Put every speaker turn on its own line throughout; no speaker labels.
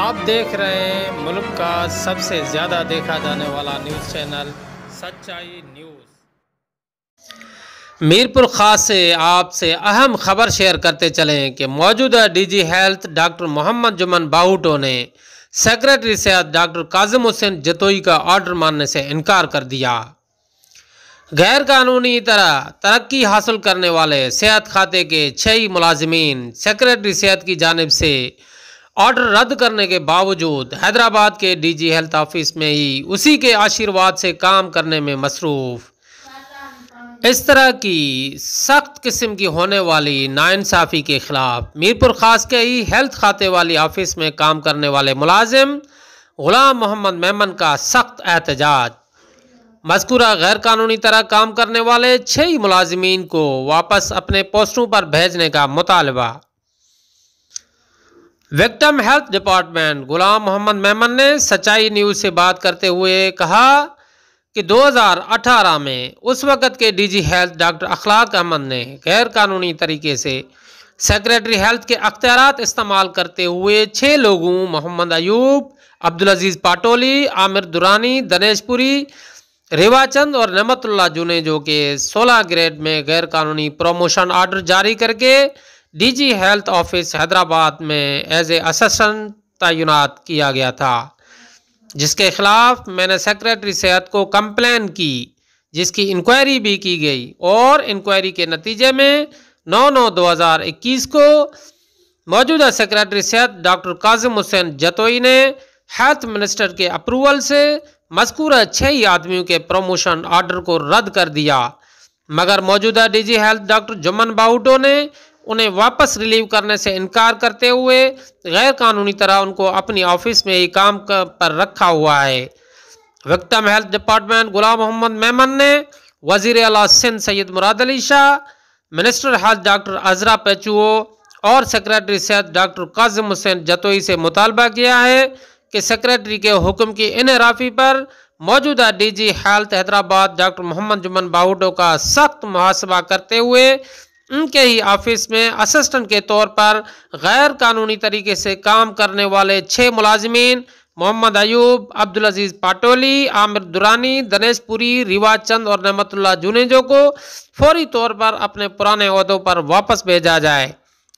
आप देख रहे हैं मुल्क का सबसे ज़्यादा देखा जाने वाला न्यूज़ चैनल सच्चाई न्यूज़। मीरपुर खास से आपसे अहम खबर शेयर करते चलें कि मौजूदा DG health doctor Mohammad Jumman Bahuto ने सेक्रेटरी सेहत डॉक्टर काजिम हुसैन जतोई का ऑर्डर मानने से इनकार कर दिया। गैर कानूनी तरक्की हासिल करने वाले सेहत खाते के 6 मुलाजिमीन सेक्रेटरी सेहत की जानिब से ऑर्डर रद्द करने के बावजूद हैदराबाद के डीजी हेल्थ ऑफिस में ही उसी के आशीर्वाद से काम करने में मसरूफ़। इस तरह की सख्त किस्म की होने वाली नाइंसाफ़ी के ख़िलाफ़ मीरपुर खास के ही हेल्थ खाते वाली ऑफिस में काम करने वाले मुलाजिम गुलाम मोहम्मद मेमन का सख्त एहतजाज। मज़कूरा गैर कानूनी तरह काम करने वाले 6 मुलाजिमीन को वापस अपने पोस्टों पर भेजने का मुतालबा। Victim health department Ghulam Mohammad Memon ने सच्चाई न्यूज़ से बात करते हुए कहा कि 2018 में उस वक़्त के डीजी हेल्थ डॉक्टर अखलाक अहमद ने गैर कानूनी तरीके से सेक्रेटरी हेल्थ के अख्तियारात इस्तेमाल करते हुए 6 लोगों मोहम्मद अयूब, अब्दुल अजीज़ पाटोली, आमिर दुरानी, दनेश पुरी, रेवाचंद और नेमतुल्लाह जुनेजो के 16 ग्रेड में गैर कानूनी प्रमोशन ऑर्डर जारी करके डीजी हेल्थ ऑफिस हैदराबाद में एज ए असिस्टेंट तैनात किया गया था, जिसके ख़िलाफ़ मैंने सेक्रेटरी सेहत को कंप्लेन की, जिसकी इंक्वायरी भी की गई और इंक्वायरी के नतीजे में 9/9/2021 को मौजूदा सेक्रेटरी सेहत डॉक्टर काजिम हुसैन जतोई ने हेल्थ मिनिस्टर के अप्रूवल से मज़कूरा 6 आदमियों के प्रमोशन ऑर्डर को रद्द कर दिया, मगर मौजूदा DG health doctor Jumman Bahuto ने उन्हें वापस रिलीव करने से इनकार करते हुए गैर कानूनी तरह उनको अपनी ऑफिस में ही काम पर रखा हुआ है। Victim health department Ghulam Mohammad Memon ने वज़ीर आला Sindh Syed Murad Ali Shah, minister health doctor Azra Pechuho और सेक्रेटरी सेहत डॉक्टर काजिम हुसैन जतोई से मुतालबा किया है कि सेक्रेटरी के हुक्म की इनहराफी पर मौजूदा DG health Hyderabad doctor Mohammad Jumman Bahuto का सख्त मुहासबा करते हुए उनके ही ऑफिस में असिस्टेंट के तौर पर गैर कानूनी तरीके से काम करने वाले 6 मुलाजिमीन मोहम्मद अयूब, अब्दुल अजीज़ पाटोली, आमिर दुरानी, दनेश पुरी, रिवाचंद और नेमतुल्लाह जुनेजो को फौरी तौर पर अपने पुराने ओहदों पर वापस भेजा जाए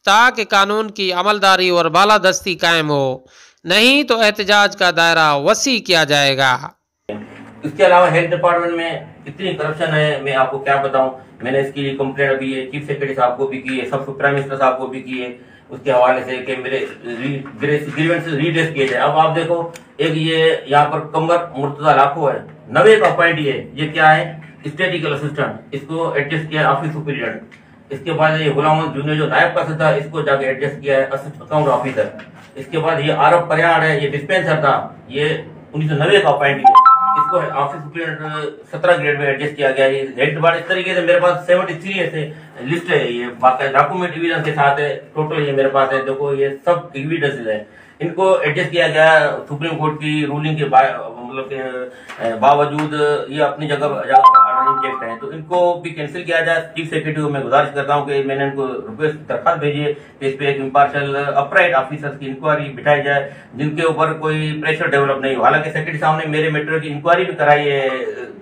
ताकि कानून की अमलदारी और बालादस्ती कायम हो, नहीं तो एहतजाज का दायरा वसी किया जाएगा।
इसके अलावा हेल्थ डिपार्टमेंट में इतनी करप्शन है, मैं आपको क्या बताऊं। मैंने इसकी कंप्लेंट अभी चीफ सेक्रेटरी साहब को भी की है, सब प्राइम मिनिस्टर साहब को भी की है, उसके हवाले से कि मेरे ग्रीवेंसेस रीड्रेस किए जाए। अब आप देखो, एक ये यहाँ पर कमर मुर्तजा लाखों है, 90 का पॉइंट ये क्या है, स्टेटिकल असिस्टेंट, इसको एडजस्ट किया है ऑफिस सुपीरियर। इसके बाद ये गुलाम जूनियर जो नायब का था, इसको जाके एडजस्ट किया है अकाउंट ऑफिसर। इसके बाद ये आरफ परियाण है, ये डिस्पेंसर था, ये 1990 का पॉइंट है, इसको ऑफिस सुपीरियर 17 ग्रेड में एडजस्ट किया गया है। हेड बार इस तरीके से मेरे पास 73 ऐसे लिस्ट है, ये बाकायदा डॉक्यूमेंट एविडेंस के साथ है, टोटल ये मेरे पास है। देखो ये सब एविडेंसेस है, इनको एडजस्ट किया गया सुप्रीम कोर्ट की रूलिंग के मतलब के बावजूद ये अपनी जगह इंजेक्ट है, तो इनको भी कैंसिल किया जाए। चीफ सेक्रेटरी को मैं गुजारिश करता हूँ कि मैंने इनको रिक्वेस्ट दरखास्त भेजी है कि इस पे एक इम्पार्शियल अपराइट ऑफिसर्स की इंक्वायरी बिठाई जाए जिनके ऊपर कोई प्रेशर डेवलप नहीं हो। हालांकि सेक्रेटरी साहब ने मेरे मैटर की इंक्वायरी भी कराई है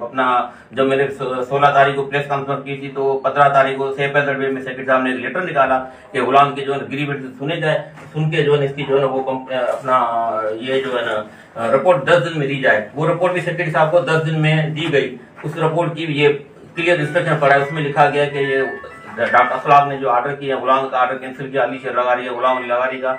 अपना, जब मैंने 16 तारीख को प्रेस कॉन्फ्रेंस की थी तो 15 तारीख को सेपल में सेक्रेटरी साहब ने एक लेटर निकाला कि गुलाम के जो है ग्रीवेंस सुने जाए, सुन के जो है इसकी जो है वो अपना ये जो है ना रिपोर्ट 10 दिन में दी जाए। वो रिपोर्ट भी सेक्रेटरी साहब को 10 दिन में दी गई। उस रिपोर्ट की ये क्लियर इंस्ट्रक्शन पड़ा है, उसमें लिखा गया कि ये डॉक्टर असलाम ने जो ऑर्डर किया, गुलाम का ऑर्डर कैंसिल किया, अली शेर लगारी है, गुलाम लगारी का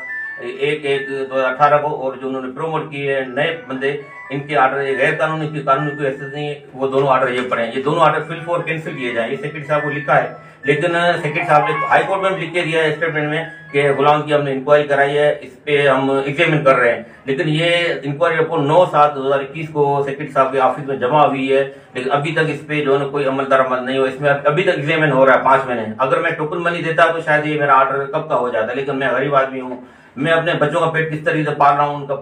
1/1/2018 को, और जो उन्होंने प्रमोट किए नए बंदे, इनके ऑर्डर गैर कानूनी की कानूनी कोई एक्सेस नहीं, वो दोनों ऑर्डर ये पड़े हैं। ये दोनों ऑर्डर फिल फॉर कैंसिल किए जाए, ये सेक्रेटरी साहब को लिखा है। लेकिन सेक्रेटरी साहब ने हाई कोर्ट में लिख के दिया है स्टेटमेंट में कि गुलाम की हमने इंक्वायरी कराई है, इस पे हम एग्जामिन कर रहे हैं। लेकिन ये इंक्वायरी रिपोर्ट 9/7/2021 को सेक्रेटरी साहब के ऑफिस में जमा हुई है, लेकिन अभी तक इस पे जो है कोई अमल दरामद नहीं हो। इसमें अभी तक एग्जामिन हो रहा है 5 महीने। अगर मैं टोकन मनी देता तो शायद ये मेरा ऑर्डर कब का हो जाता, लेकिन मैं गरीब आदमी हूँ, मैं अपने बच्चों का पेट किस तरीके से पाल रहा हूँ, उनका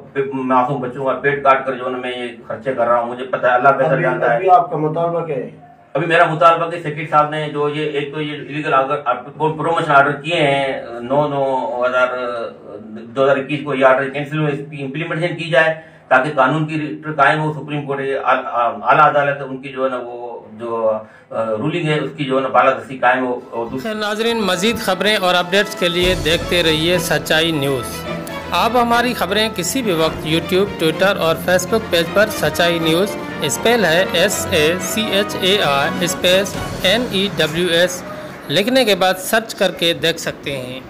मासूम बच्चों का पेट काट कर जो मैं ये खर्चे कर रहा हूँ, मुझे पता है, अल्लाह बेहतर जानता है।
आपका मुतालबा क्या है?
अभी मेरा मुतालबा कि सेक्रेटरी साहब ने जो ये एक तो ये इलीगल प्रमोशन ऑर्डर किए हैं 9/9/2000 2021 को ये ऑर्डर कैंसिल हुए, इसकी इम्प्लीमेंटेशन की जाए ताकि कानून की कायम हो। सुप्रीम कोर्ट आला अदालत उनकी जो है ना वो जो रूलिंग है उसकी जो है ना बालादस्ती कायम हो। और
नाजरीन, मजीद खबरें और अपडेट्स के लिए देखते रहिए सच्चाई न्यूज़। आप हमारी खबरें किसी भी वक्त यूट्यूब, ट्विटर और फेसबुक पेज पर सच्चाई न्यूज़ स्पेल है SACHAI स्पेस NEWS लिखने के बाद सर्च करके देख सकते हैं।